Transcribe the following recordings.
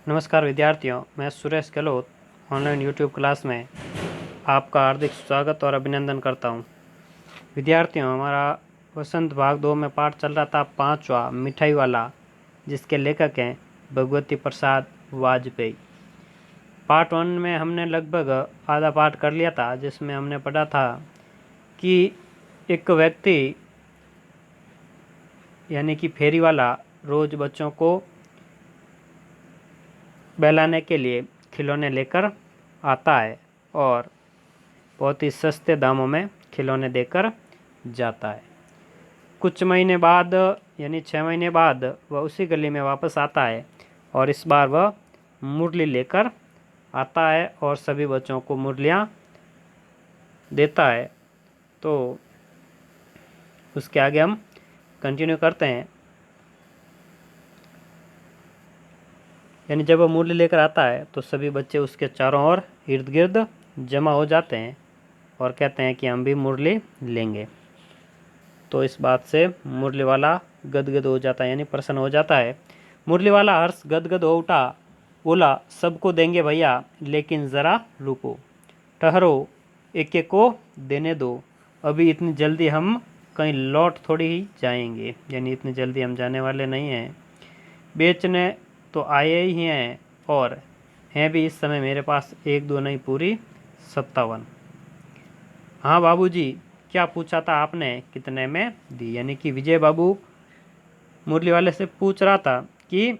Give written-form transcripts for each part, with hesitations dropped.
नमस्कार विद्यार्थियों, मैं Suresh Gehlot online YouTube class में आपका हार्दिक स्वागत और अभिनंदन करता हूं। विद्यार्थियों, हमारा वसंत भाग 2 में पाठ चल रहा था 5वां मिठाई वाला, जिसके लेखक हैं भगवती प्रसाद वाजपेयी। पार्ट 1 में हमने लगभग आधा पाठ कर लिया था, जिसमें हमने पढ़ा था कि एक व्यक्ति यानी कि फेरी वाला रोज़ बच्चों को बहलाने के लिए खिलौने लेकर आता है और बहुत ही सस्ते दामों में खिलौने देकर जाता है। कुछ महीने बाद यानी 6 महीने बाद वह उसी गली में वापस आता है और इस बार वह मुरली लेकर आता है और सभी बच्चों को मुरलियाँ देता है। तो उसके आगे हम कंटिन्यू करते हैं। यानी जब वह मुरली लेकर आता है तो सभी बच्चे उसके चारों ओर इर्द गिर्द जमा हो जाते हैं और कहते हैं कि हम भी मुरली लेंगे। तो इस बात से मुरली वाला गदगद हो जाता है, यानी प्रसन्न हो जाता है। मुरली वाला हर्ष गदगद हो उठा, बोला, सबको देंगे भैया, लेकिन ज़रा रुको, ठहरो, एक एक को देने दो। अभी इतनी जल्दी हम कहीं लौट थोड़ी ही जाएंगे, यानी इतनी जल्दी हम जाने वाले नहीं हैं। बेचने तो आए ही हैं और हैं भी इस समय मेरे पास 1-2 नहीं, पूरी 57। हाँ बाबूजी, क्या पूछा था आपने, कितने में दी? यानी कि विजय बाबू मुरली वाले से पूछ रहा था कि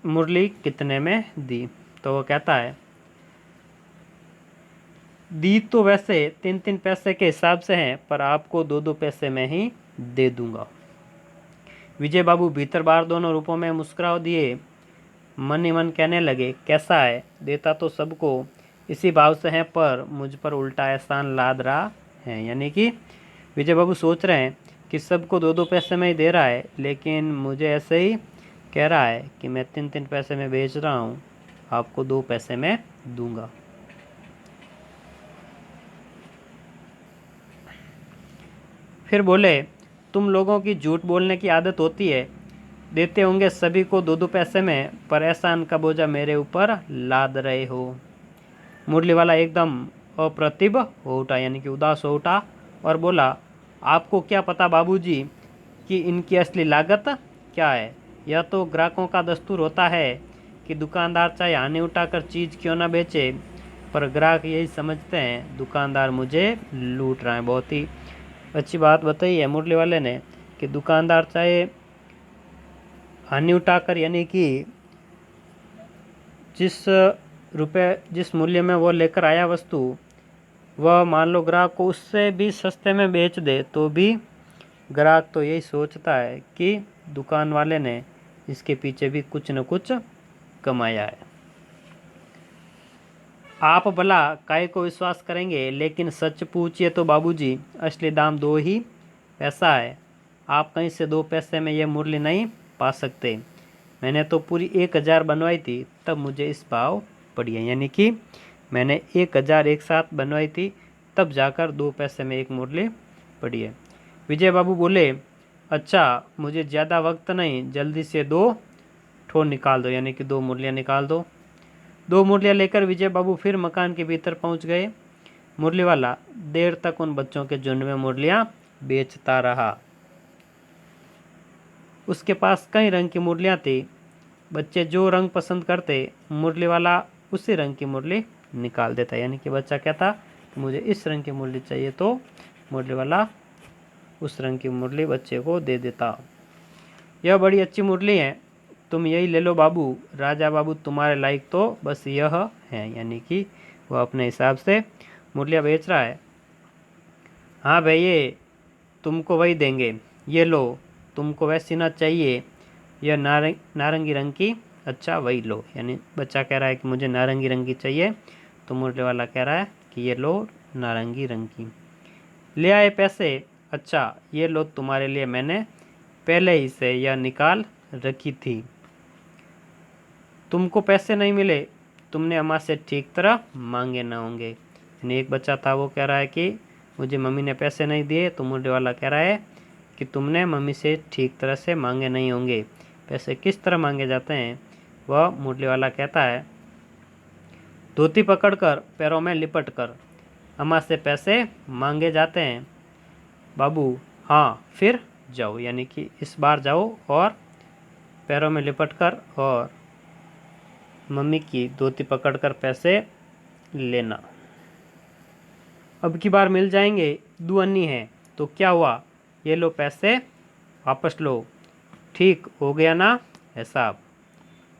मुरली कितने में दी। तो वो कहता है, दी तो वैसे 3-3 पैसे के हिसाब से हैं, पर आपको 2-2 पैसे में ही दे दूंगा। विजय बाबू भीतर बाहर दोनों रूपों में मुस्कुरा दिए, मन ही मन कहने लगे, कैसा है, देता तो सबको इसी भाव से है, पर मुझ पर उल्टा एहसान लाद रहा है। यानी कि विजय बाबू सोच रहे हैं कि सबको 2-2 पैसे में ही दे रहा है, लेकिन मुझे ऐसे ही कह रहा है कि मैं 3-3 पैसे में बेच रहा हूँ, आपको 2 पैसे में दूंगा। फिर बोले, तुम लोगों की झूठ बोलने की आदत होती है, देते होंगे सभी को 2-2 पैसे में, पर एहसान का बोझा मेरे ऊपर लाद रहे हो। मुरली वाला एकदम अप्रतिभ हो उठा, यानी कि उदास हो उठा और बोला, आपको क्या पता बाबूजी कि इनकी असली लागत क्या है। यह तो ग्राहकों का दस्तूर होता है कि दुकानदार चाहे हानि उठाकर चीज़ क्यों ना बेचे, पर ग्राहक यही समझते हैं दुकानदार मुझे लूट रहा है। बहुत ही अच्छी बात बताई है मुरली वाले ने कि दुकानदार चाहे हानि उठाकर, यानी कि जिस मूल्य में वो लेकर आया वस्तु, वह मान लो ग्राहक को उससे भी सस्ते में बेच दे, तो भी ग्राहक तो यही सोचता है कि दुकान वाले ने इसके पीछे भी कुछ न कुछ कमाया है। आप भला काय को विश्वास करेंगे, लेकिन सच पूछिए तो बाबूजी, असली दाम 2 ही पैसा है। आप कहीं से 2 पैसे में ये मुरली नहीं पा सकते। मैंने तो पूरी 1000 बनवाई थी, तब मुझे इस भाव पड़ी है। यानी कि मैंने 1000 एक साथ बनवाई थी, तब जाकर 2 पैसे में एक मुरली पड़ी है। विजय बाबू बोले, अच्छा मुझे ज़्यादा वक्त नहीं, जल्दी से 2 ठो निकाल दो, यानी कि 2 मुरलियाँ निकाल दो। 2 मुरलियाँ लेकर विजय बाबू फिर मकान के भीतर पहुंच गए। मुरली वाला देर तक उन बच्चों के झुंड में मुरलियाँ बेचता रहा। उसके पास कई रंग की मुरलियाँ थी। बच्चे जो रंग पसंद करते, मुरली वाला उसी रंग की मुरली निकाल देता। यानी कि बच्चा कहता कि मुझे इस रंग की मुरली चाहिए, तो मुरली वाला उस रंग की मुरली बच्चे को दे देता। यह बड़ी अच्छी मुरली है, तुम यही ले लो बाबू, राजा बाबू तुम्हारे लायक तो बस यह है। यानी कि वह अपने हिसाब से मुरलियाँ बेच रहा है। हाँ भैया, तुमको वही देंगे, ये लो, तुमको वैसी ना चाहिए, यह नारंगी रंग की, अच्छा वही लो। यानी बच्चा कह रहा है कि मुझे नारंगी रंग की चाहिए, तो मुरली वाला कह रहा है कि ये लो नारंगी रंग की। ले आए पैसे, अच्छा ये लो, तुम्हारे लिए मैंने पहले ही से यह निकाल रखी थी। तुमको पैसे नहीं मिले, तुमने अम्मा से ठीक तरह मांगे ना होंगे। यानी एक बच्चा था, वो कह रहा है कि मुझे मम्मी ने पैसे नहीं दिए, तो मुरली वाला कह रहा है कि तुमने मम्मी से ठीक तरह से मांगे नहीं होंगे। पैसे किस तरह मांगे जाते हैं, वह मुरली वाला कहता है, धोती पकड़कर पैरों में लिपट कर अम्मा से पैसे मांगे जाते हैं। बाबू, हाँ फिर जाओ, यानी कि इस बार जाओ और पैरों में लिपट कर और मम्मी की धोती पकड़कर पैसे लेना। अब की बार मिल जाएंगे, दुअन्नी है तो क्या हुआ, ये लो पैसे वापस लो। ठीक हो गया ना हिसाब,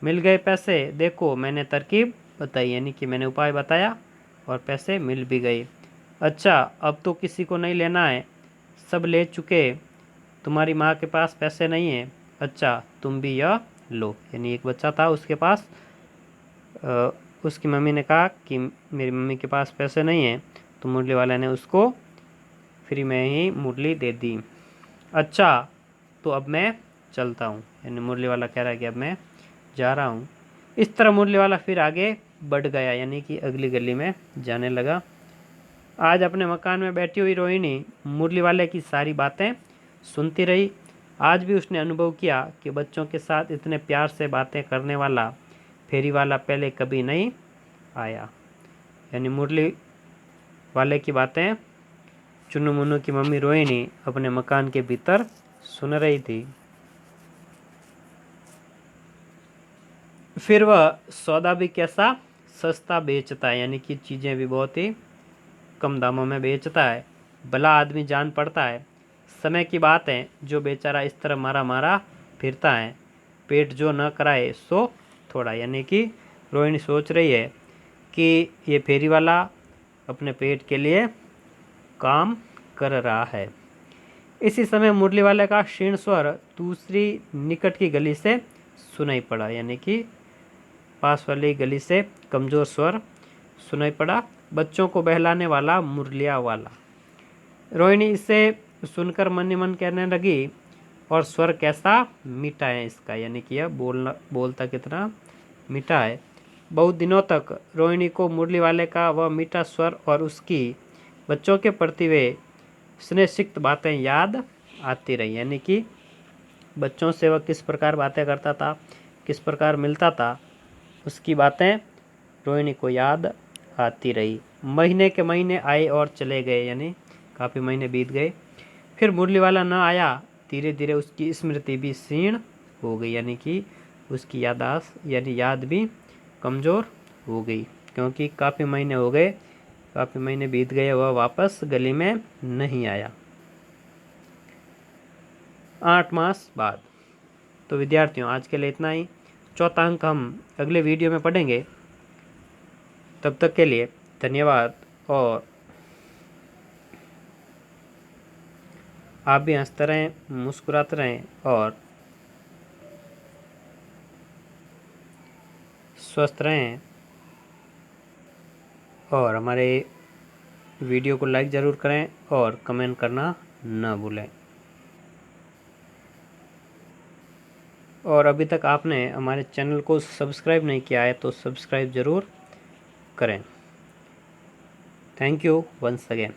मिल गए पैसे, देखो मैंने तरकीब बताई, यानी कि मैंने उपाय बताया और पैसे मिल भी गए। अच्छा, अब तो किसी को नहीं लेना है, सब ले चुके, तुम्हारी माँ के पास पैसे नहीं है। अच्छा, तुम भी यह लो। यानी एक बच्चा था, उसके पास उसकी मम्मी ने कहा कि मेरी मम्मी के पास पैसे नहीं है, तो मुरली वाले ने उसको फ्री में ही मुरली दे दी। अच्छा, तो अब मैं चलता हूँ, यानी मुरली वाला कह रहा है कि अब मैं जा रहा हूँ। इस तरह मुरली वाला फिर आगे बढ़ गया, यानी कि अगली गली में जाने लगा। आज अपने मकान में बैठी हुई रोहिणी मुरली वाले की सारी बातें सुनती रही। आज भी उसने अनुभव किया कि बच्चों के साथ इतने प्यार से बातें करने वाला फेरी वाला पहले कभी नहीं आया। यानी मुरली वाले की बातें चुन्नू मुन्नू की मम्मी रोहिणी अपने मकान के भीतर सुन रही थी। फिर वह सौदा भी कैसा सस्ता बेचता है, यानी कि चीज़ें भी बहुत ही कम दामों में बेचता है। भला आदमी जान पड़ता है, समय की बात है जो बेचारा इस तरह मारा मारा फिरता है, पेट जो न कराए सो थोड़ा। यानी कि रोहिणी सोच रही है कि ये फेरी वाला अपने पेट के लिए काम कर रहा है। इसी समय मुरली वाले का क्षीण स्वर दूसरी निकट की गली से सुनाई पड़ा, यानी कि पास वाली गली से कमज़ोर स्वर सुनाई पड़ा, बच्चों को बहलाने वाला मुरलिया वाला। रोहिणी इसे सुनकर मन ही मन कहने लगी, और स्वर कैसा मीठा है इसका, यानी कि यह बोलता कितना मीठा है। बहुत दिनों तक रोहिणी को मुरली वाले का वह मीठा स्वर और उसकी बच्चों के प्रति वे स्नेहसिक्त बातें याद आती रही। यानी कि बच्चों से वह किस प्रकार बातें करता था, किस प्रकार मिलता था, उसकी बातें रोहिणी को याद आती रही। महीने के महीने आए और चले गए, यानी काफ़ी महीने बीत गए। फिर मुरली वाला न आया, धीरे धीरे उसकी स्मृति भी क्षीण हो गई, यानी कि उसकी याददाश्त यानी याद भी कमज़ोर हो गई, क्योंकि काफ़ी महीने हो गए, काफ़ी महीने बीत गए, वह वापस गली में नहीं आया। 8 मास बाद। तो विद्यार्थियों, आज के लिए इतना ही। चौथा अंक हम अगले वीडियो में पढ़ेंगे। तब तक के लिए धन्यवाद, और आप भी हंसते रहें, मुस्कुराते रहें और स्वस्थ रहें, और हमारे वीडियो को लाइक ज़रूर करें और कमेंट करना न भूलें। और अभी तक आपने हमारे चैनल को सब्सक्राइब नहीं किया है तो सब्सक्राइब ज़रूर करें। Thank you once again.